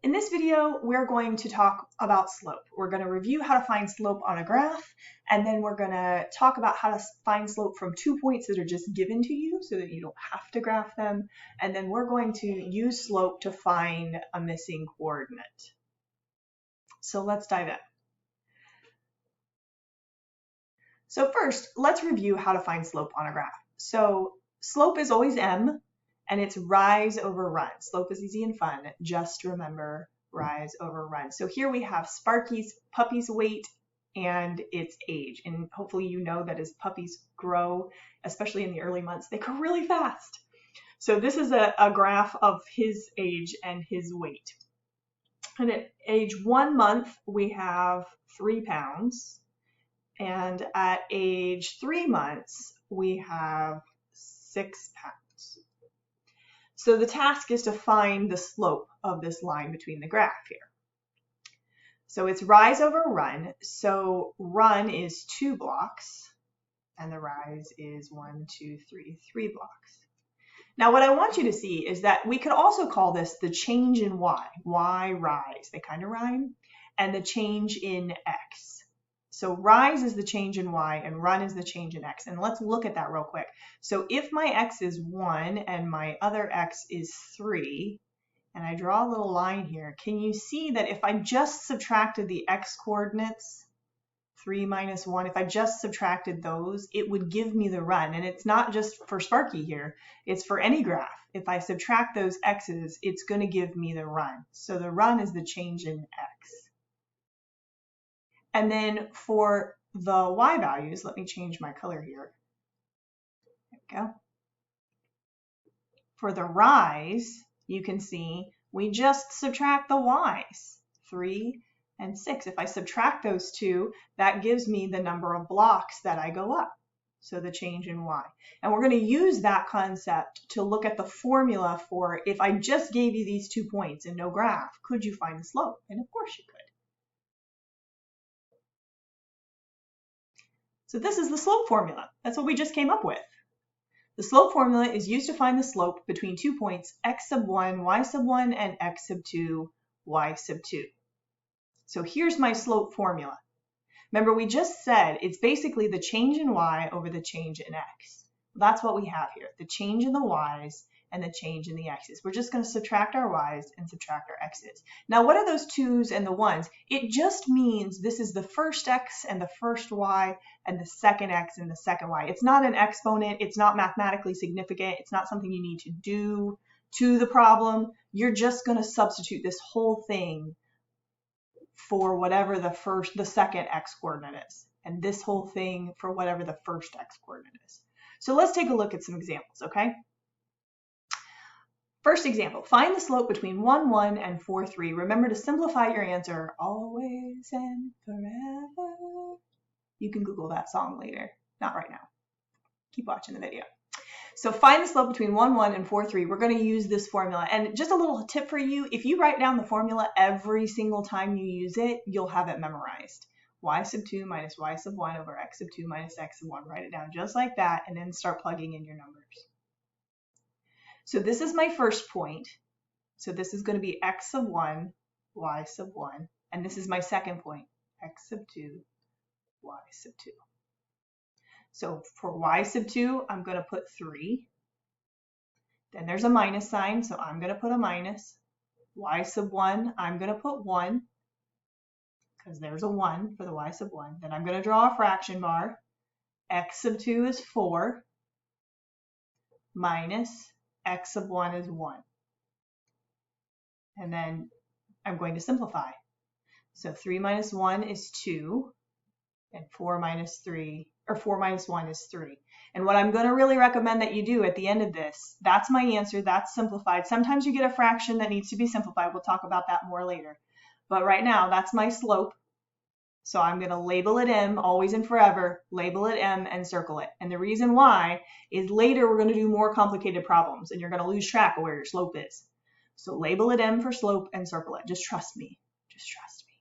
In this video, we're going to talk about slope. We're going to review how to find slope on a graph, and then we're going to talk about how to find slope from 2 points that are just given to you so that you don't have to graph them. And then we're going to use slope to find a missing coordinate. So let's dive in. So first, let's review how to find slope on a graph. So slope is always m, and it's rise over run. Slope is easy and fun. Just remember rise over run. So here we have Sparky's puppy's weight and its age. And hopefully you know that as puppies grow, especially in the early months, they grow really fast. So this is a graph of his age and his weight. And at age 1 month, we have 3 pounds. And at age 3 months, we have 6 pounds. So the task is to find the slope of this line between the graph here. So it's rise over run. So run is 2 blocks, and the rise is 1, 2, 3, 3 blocks. Now what I want you to see is that we could also call this the change in y rise, they kind of rhyme, and the change in x. So rise is the change in y and run is the change in x. And let's look at that real quick. So if my x is 1 and my other x is 3, and I draw a little line here, can you see that if I just subtracted the x coordinates, 3 minus 1, if I just subtracted those, it would give me the run. And it's not just for Sparky here, it's for any graph. If I subtract those x's, it's going to give me the run. So the run is the change in x. And then for the y values, let me change my color here. There we go. For the rise, you can see we just subtract the y's, 3 and 6. If I subtract those two, that gives me the number of blocks that I go up. So the change in y. And we're going to use that concept to look at the formula for if I just gave you these 2 points and no graph, could you find the slope? And of course you could. So this is the slope formula. That's what we just came up with. The slope formula is used to find the slope between 2 points, x sub 1, y sub 1, and x sub 2, y sub 2. So here's my slope formula. Remember, we just said it's basically the change in y over the change in x. That's what we have here, the change in the y's and the change in the x's. We're just going to subtract our y's and subtract our x's. Now, what are those 2's and the 1's? It just means this is the first x and the first y and the second x and the second y. It's not an exponent. It's not mathematically significant. It's not something you need to do to the problem. You're just going to substitute this whole thing for whatever the second x coordinate is, and this whole thing for whatever the first x coordinate is. So let's take a look at some examples, okay? First example, find the slope between 1, 1 and 4, 3. Remember to simplify your answer always and forever. You can Google that song later, not right now. Keep watching the video. So find the slope between 1, 1 and 4, 3. We're going to use this formula. And just a little tip for you, if you write down the formula every single time you use it, you'll have it memorized. Y sub 2 minus y sub 1 over x sub 2 minus x sub 1. Write it down just like that and then start plugging in your numbers. So this is my first point. So this is going to be x sub 1, y sub 1. And this is my second point, x sub 2, y sub 2. So for y sub 2, I'm going to put 3. Then there's a minus sign, so I'm going to put a minus. Y sub 1, I'm going to put 1, because there's a 1 for the y sub 1. Then I'm going to draw a fraction bar. X sub 2 is 4, minus x sub 1 is 1. And then I'm going to simplify. So 3 minus 1 is 2, and 4 minus 1 is 3. And what I'm going to really recommend that you do at the end of this, that's my answer, that's simplified. Sometimes you get a fraction that needs to be simplified. We'll talk about that more later. But right now, that's my slope. So I'm going to label it M, always and forever, label it M and circle it. And the reason why is later we're going to do more complicated problems and you're going to lose track of where your slope is. So label it M for slope and circle it. Just trust me. Just trust me.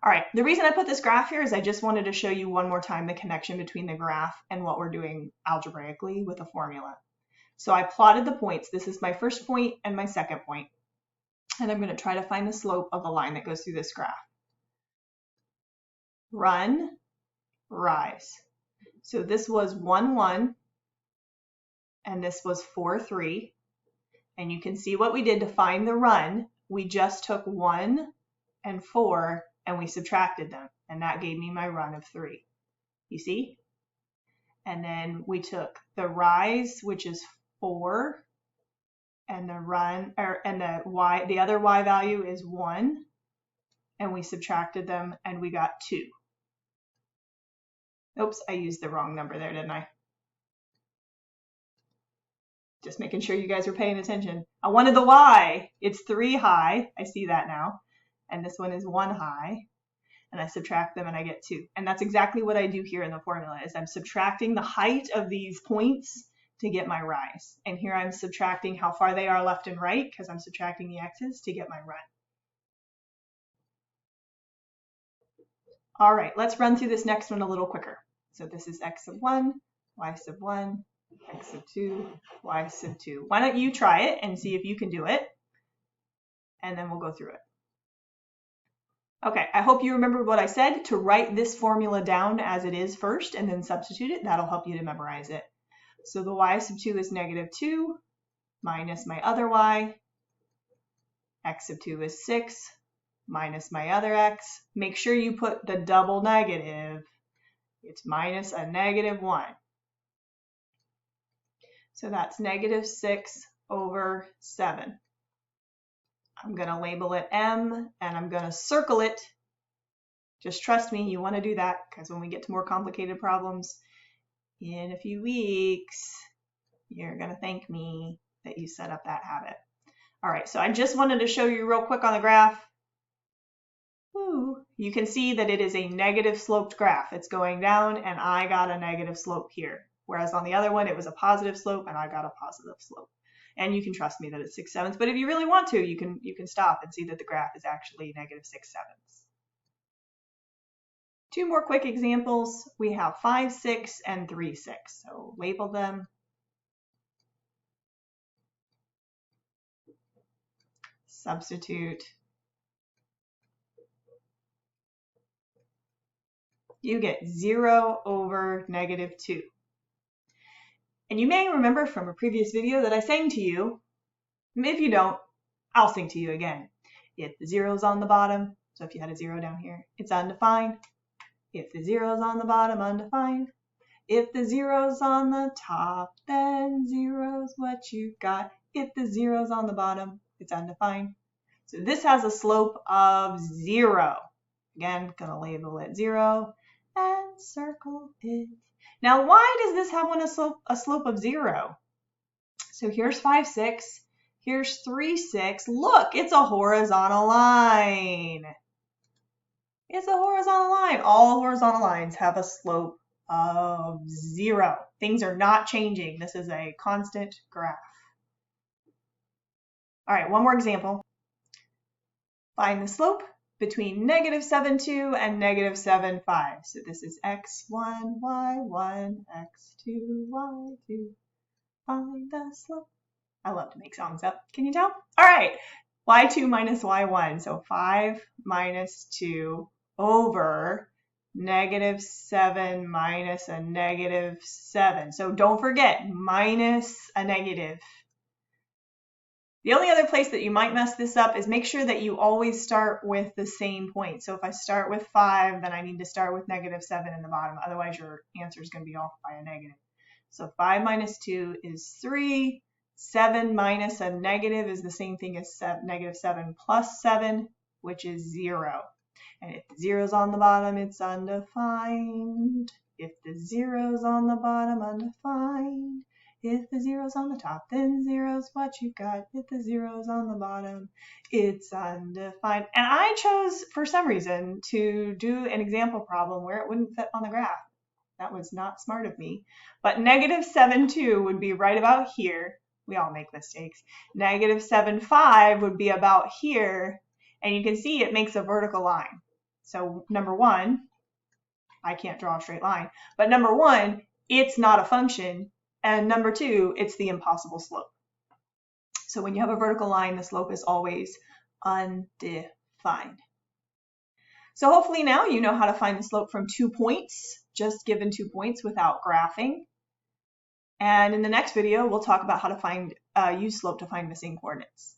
All right, the reason I put this graph here is I just wanted to show you one more time the connection between the graph and what we're doing algebraically with a formula. So I plotted the points. This is my first point and my second point. and I'm going to try to find the slope of the line that goes through this graph. Run, rise. So this was 1, 1, and this was 4, 3. And you can see what we did to find the run. We just took 1 and 4 and we subtracted them, and that gave me my run of 3. You see? And then we took the rise, which is 4, and the run, and the other y value is 1, and we subtracted them and we got 2. Oops, I used the wrong number there, didn't I? Just making sure you guys are paying attention. I wanted the y. It's 3 high. I see that now. And this one is 1 high. And I subtract them and I get 2. And that's exactly what I do here in the formula, is I'm subtracting the height of these points to get my rise. And here I'm subtracting how far they are left and right, because I'm subtracting the x's to get my run. All right, let's run through this next one a little quicker. So this is x sub 1, y sub 1, x sub 2, y sub 2. Why don't you try it and see if you can do it, and then we'll go through it. Okay, I hope you remembered what I said, to write this formula down as it is first and then substitute it. That'll help you to memorize it. So the y sub 2 is -2 minus my other y. X sub 2 is 6 minus my other x. Make sure you put the double negative. It's minus a -1. So that's -6/7. I'm going to label it M, and I'm going to circle it. Just trust me, you want to do that, because when we get to more complicated problems in a few weeks, you're going to thank me that you set up that habit. All right, so I just wanted to show you real quick on the graph. Woo. You can see that it is a negative sloped graph. It's going down, and I got a negative slope here. Whereas on the other one, it was a positive slope, and I got a positive slope. And you can trust me that it's 6/7, but if you really want to, you can stop and see that the graph is actually -6/7. 2 more quick examples. We have 5, 6, and 3, 6. So label them. Substitute. You get 0/-2. And you may remember from a previous video that I sang to you. If you don't, I'll sing to you again. If the 0's on the bottom, so if you had a 0 down here, it's undefined. If the 0's on the bottom, undefined. If the 0's on the top, then 0's what you've got. If the 0's on the bottom, it's undefined. So this has a slope of 0. Again, gonna label it 0 and circle it. Now, why does this have a slope of 0? So here's 5, 6. Here's 3, 6. Look, it's a horizontal line. It's a horizontal line. All horizontal lines have a slope of 0. Things are not changing. This is a constant graph. All right, one more example. Find the slope between -7,2 and -7,5. So this is x1, y1, x2, y2. Find the slope. I love to make songs up. Can you tell? All right, y2 minus y1. So 5 minus 2 over -7 minus a -7. So don't forget, minus a negative. The only other place that you might mess this up is make sure that you always start with the same point. So if I start with 5, then I need to start with -7 in the bottom. Otherwise, your answer is going to be off by a negative. So 5 minus 2 is 3. 7 minus a negative is the same thing as -7 plus 7, which is 0. And if the 0's on the bottom, it's undefined. If the 0's on the bottom, undefined. If the 0's on the top, then 0's what you got. If the 0's on the bottom, it's undefined. And I chose, for some reason, to do an example problem where it wouldn't fit on the graph. That was not smart of me. But -7,2 would be right about here. We all make mistakes. -7,5 would be about here. And you can see it makes a vertical line. So number 1, I can't draw a straight line. But number 1, it's not a function. And number 2, it's the impossible slope. So when you have a vertical line, the slope is always undefined. So hopefully now you know how to find the slope from 2 points, just given 2 points without graphing. And in the next video, we'll talk about how to use slope to find missing coordinates.